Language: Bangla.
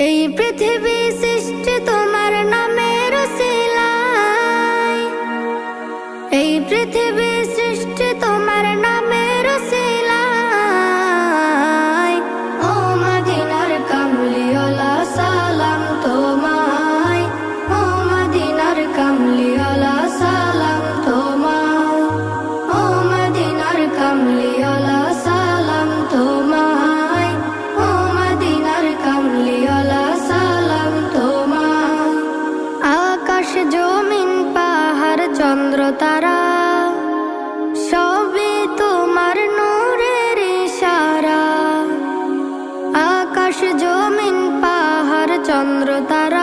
এই পৃথিবী সৃষ্টি তোমার নামের উসিলায়, এই পৃথিবী সৃষ্টি তোমার নামের উসিলায়। ও মদিনার কামলিওয়ালা সালাম তোমায়, ও মদিনার কামলিওয়ালা সালাম তোমায়, ও মদিনার কামলিওয়ালা সালাম তোমায়, ও মদিনার কামলিওয়ালা সালাম তোমায়। আকাশ জমিন পাহাড় চন্দ্র তারা সবই তোমার নূরের ইশারা। আকাশ জমিন পাহাড় চন্দ্র তারা